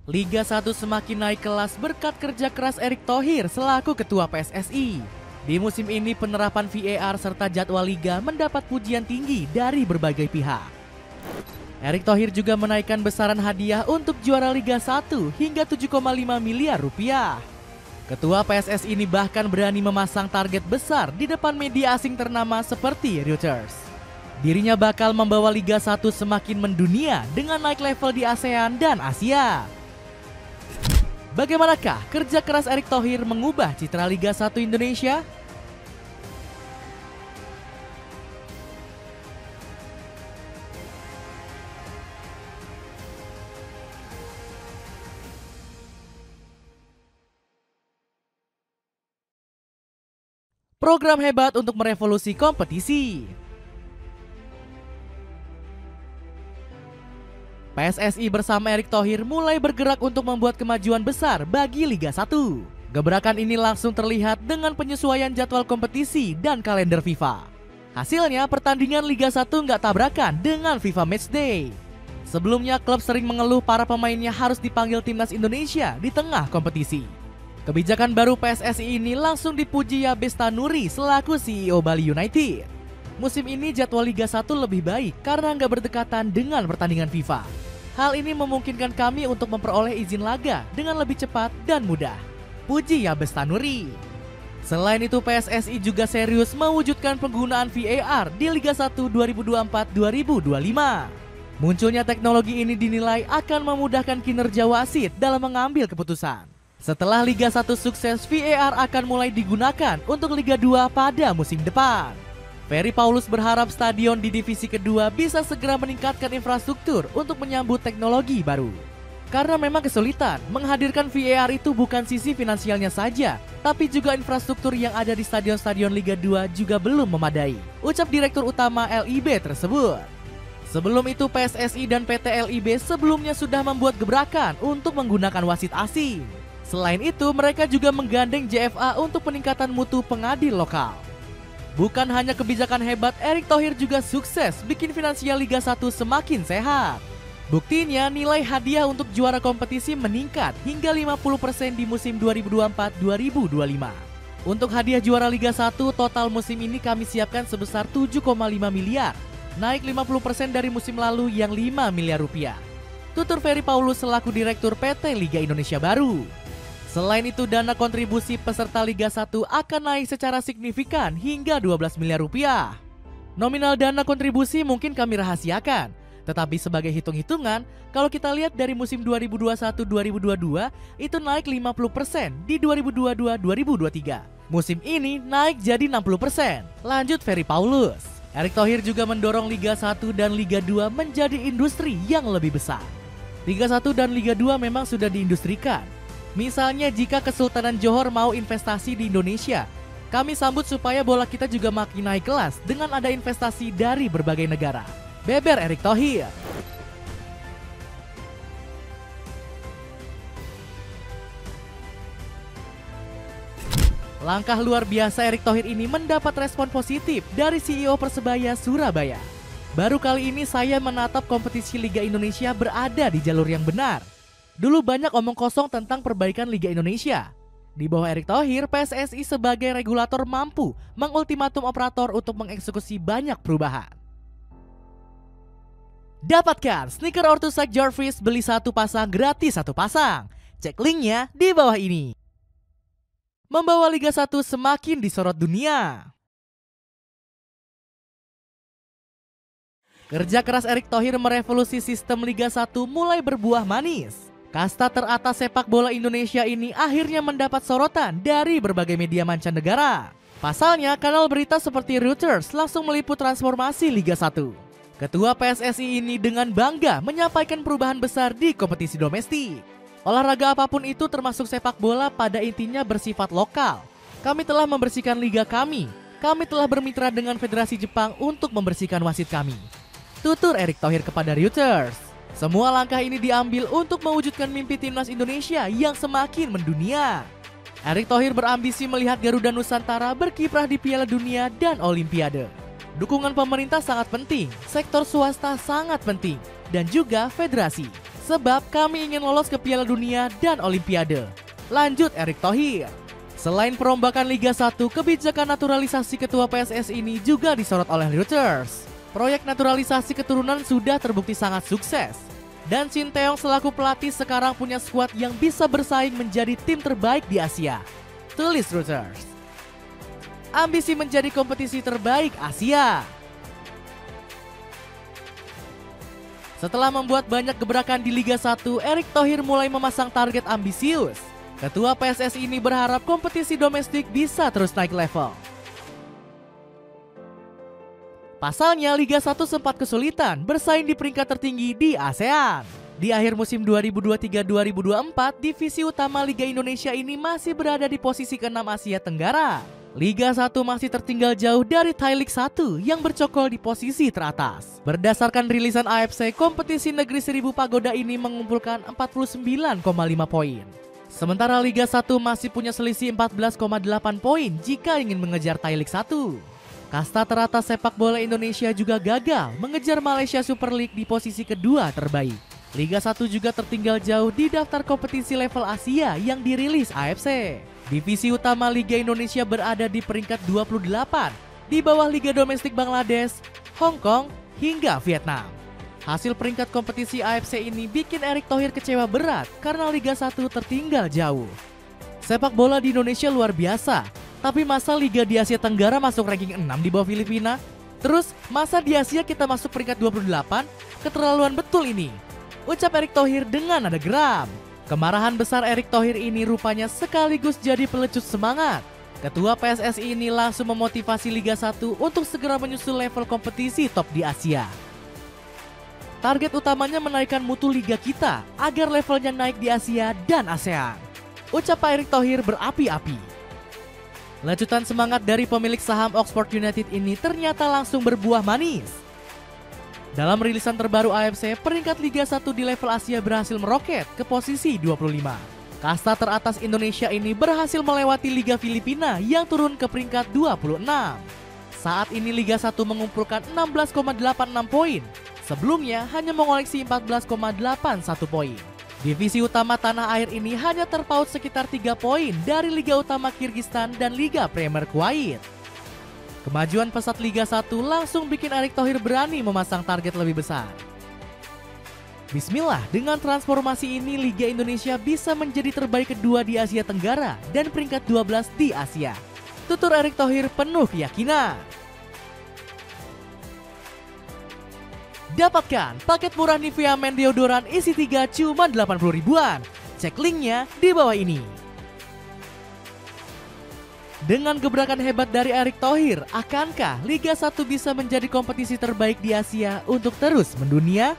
Liga 1 semakin naik kelas berkat kerja keras Erick Thohir selaku Ketua PSSI. Di musim ini penerapan VAR serta jadwal liga mendapat pujian tinggi dari berbagai pihak. Erick Thohir juga menaikkan besaran hadiah untuk juara Liga 1 hingga 7,5 miliar rupiah. Ketua PSSI ini bahkan berani memasang target besar di depan media asing ternama seperti Reuters. Dirinya bakal membawa Liga 1 semakin mendunia dengan naik level di ASEAN dan Asia. Bagaimanakah kerja keras Erick Thohir mengubah citra Liga 1 Indonesia? Program hebat untuk merevolusi kompetisi. PSSI bersama Erick Thohir mulai bergerak untuk membuat kemajuan besar bagi Liga 1. Gebrakan ini langsung terlihat dengan penyesuaian jadwal kompetisi dan kalender FIFA. Hasilnya pertandingan Liga 1 nggak tabrakan dengan FIFA Matchday. Sebelumnya klub sering mengeluh para pemainnya harus dipanggil timnas Indonesia di tengah kompetisi. Kebijakan baru PSSI ini langsung dipuji Yabes Tanuri selaku CEO Bali United. Musim ini jadwal Liga 1 lebih baik karena nggak berdekatan dengan pertandingan FIFA. Hal ini memungkinkan kami untuk memperoleh izin laga dengan lebih cepat dan mudah. Puji Yabes Tanuri. Selain itu PSSI juga serius mewujudkan penggunaan VAR di Liga 1 2024-2025. Munculnya teknologi ini dinilai akan memudahkan kinerja wasit dalam mengambil keputusan. Setelah Liga 1 sukses, VAR akan mulai digunakan untuk Liga 2 pada musim depan. Ferry Paulus berharap stadion di divisi kedua bisa segera meningkatkan infrastruktur untuk menyambut teknologi baru. Karena memang kesulitan, menghadirkan VAR itu bukan sisi finansialnya saja, tapi juga infrastruktur yang ada di stadion-stadion Liga 2 juga belum memadai, ucap Direktur Utama LIB tersebut. Sebelum itu PSSI dan PT LIB sebelumnya sudah membuat gebrakan untuk menggunakan wasit asing. Selain itu, mereka juga menggandeng JFA untuk peningkatan mutu pengadil lokal. Bukan hanya kebijakan hebat, Erick Thohir juga sukses bikin finansial Liga 1 semakin sehat. Buktinya nilai hadiah untuk juara kompetisi meningkat hingga 50% di musim 2024-2025. Untuk hadiah juara Liga 1 total musim ini kami siapkan sebesar 7,5 miliar, naik 50% dari musim lalu yang 5 miliar rupiah. Tutur Ferry Paulus selaku Direktur PT Liga Indonesia Baru. Selain itu, dana kontribusi peserta Liga 1 akan naik secara signifikan hingga 12 miliar rupiah. Nominal dana kontribusi mungkin kami rahasiakan, tetapi sebagai hitung-hitungan, kalau kita lihat dari musim 2021-2022 itu naik 50% di 2022-2023. Musim ini naik jadi 60%. Lanjut Ferry Paulus. Erick Thohir juga mendorong Liga 1 dan Liga 2 menjadi industri yang lebih besar. Liga 1 dan Liga 2 memang sudah diindustrikan. Misalnya jika Kesultanan Johor mau investasi di Indonesia, kami sambut supaya bola kita juga makin naik kelas dengan ada investasi dari berbagai negara. Beber Erick Thohir. Langkah luar biasa Erick Thohir ini mendapat respon positif dari CEO Persebaya Surabaya. Baru kali ini saya menatap kompetisi Liga Indonesia berada di jalur yang benar. Dulu banyak omong kosong tentang perbaikan Liga Indonesia. Di bawah Erick Thohir, PSSI sebagai regulator mampu mengultimatum operator untuk mengeksekusi banyak perubahan. Dapatkan sneaker Orthosac Jarvis, beli satu pasang gratis satu pasang. Cek linknya di bawah ini. Membawa Liga 1 semakin disorot dunia. Kerja keras Erick Thohir merevolusi sistem Liga 1 mulai berbuah manis. Kasta teratas sepak bola Indonesia ini akhirnya mendapat sorotan dari berbagai media mancanegara. Pasalnya, kanal berita seperti Reuters langsung meliput transformasi Liga 1. Ketua PSSI ini dengan bangga menyampaikan perubahan besar di kompetisi domestik. Olahraga apapun itu termasuk sepak bola pada intinya bersifat lokal. Kami telah membersihkan liga kami. Kami telah bermitra dengan Federasi Jepang untuk membersihkan wasit kami. Tutur Erick Thohir kepada Reuters. Semua langkah ini diambil untuk mewujudkan mimpi timnas Indonesia yang semakin mendunia. Erick Thohir berambisi melihat Garuda Nusantara berkiprah di Piala Dunia dan Olimpiade. Dukungan pemerintah sangat penting, sektor swasta sangat penting, dan juga federasi. Sebab kami ingin lolos ke Piala Dunia dan Olimpiade. Lanjut Erick Thohir. Selain perombakan Liga 1, kebijakan naturalisasi ketua PSSI ini juga disorot oleh Reuters. Proyek naturalisasi keturunan sudah terbukti sangat sukses. Dan Shin Tae-yong selaku pelatih sekarang punya skuad yang bisa bersaing menjadi tim terbaik di Asia. Tulis Reuters. Ambisi menjadi kompetisi terbaik Asia. Setelah membuat banyak gebrakan di Liga 1, Erick Thohir mulai memasang target ambisius. Ketua PSSI ini berharap kompetisi domestik bisa terus naik level. Pasalnya Liga 1 sempat kesulitan bersaing di peringkat tertinggi di ASEAN. Di akhir musim 2023-2024, divisi utama Liga Indonesia ini masih berada di posisi ke-6 Asia Tenggara. Liga 1 masih tertinggal jauh dari Thai League 1 yang bercokol di posisi teratas. Berdasarkan rilisan AFC, kompetisi Negeri Seribu Pagoda ini mengumpulkan 49,5 poin. Sementara Liga 1 masih punya selisih 14,8 poin jika ingin mengejar Thai League 1. Kasta teratas sepak bola Indonesia juga gagal mengejar Malaysia Super League di posisi kedua terbaik. Liga 1 juga tertinggal jauh di daftar kompetisi level Asia yang dirilis AFC. Divisi utama Liga Indonesia berada di peringkat 28, di bawah Liga Domestik Bangladesh, Hong Kong, hingga Vietnam. Hasil peringkat kompetisi AFC ini bikin Erick Thohir kecewa berat karena Liga 1 tertinggal jauh. Sepak bola di Indonesia luar biasa, tapi masa Liga di Asia Tenggara masuk ranking 6 di bawah Filipina? Terus masa di Asia kita masuk peringkat 28? Keterlaluan betul ini, ucap Erick Thohir dengan nada geram. Kemarahan besar Erick Thohir ini rupanya sekaligus jadi pelecut semangat. Ketua PSSI ini langsung memotivasi Liga 1 untuk segera menyusul level kompetisi top di Asia. Target utamanya menaikkan mutu liga kita agar levelnya naik di Asia dan ASEAN, ucap Pak Erick Thohir berapi-api. Lecutan semangat dari pemilik saham Oxford United ini ternyata langsung berbuah manis. Dalam rilisan terbaru AFC, peringkat Liga 1 di level Asia berhasil meroket ke posisi 25. Kasta teratas Indonesia ini berhasil melewati Liga Filipina yang turun ke peringkat 26. Saat ini Liga 1 mengumpulkan 16,86 poin. Sebelumnya hanya mengoleksi 14,81 poin. Divisi utama tanah air ini hanya terpaut sekitar 3 poin dari Liga Utama Kyrgyzstan dan Liga Premier Kuwait. Kemajuan pesat Liga 1 langsung bikin Erick Thohir berani memasang target lebih besar. Bismillah, dengan transformasi ini Liga Indonesia bisa menjadi terbaik kedua di Asia Tenggara dan peringkat 12 di Asia. Tutur Erick Thohir penuh keyakinan. Dapatkan paket murah Nivea Men Deodoran isi 3 cuma 80 ribuan. Cek linknya di bawah ini. Dengan gebrakan hebat dari Erick Thohir, akankah Liga 1 bisa menjadi kompetisi terbaik di Asia untuk terus mendunia?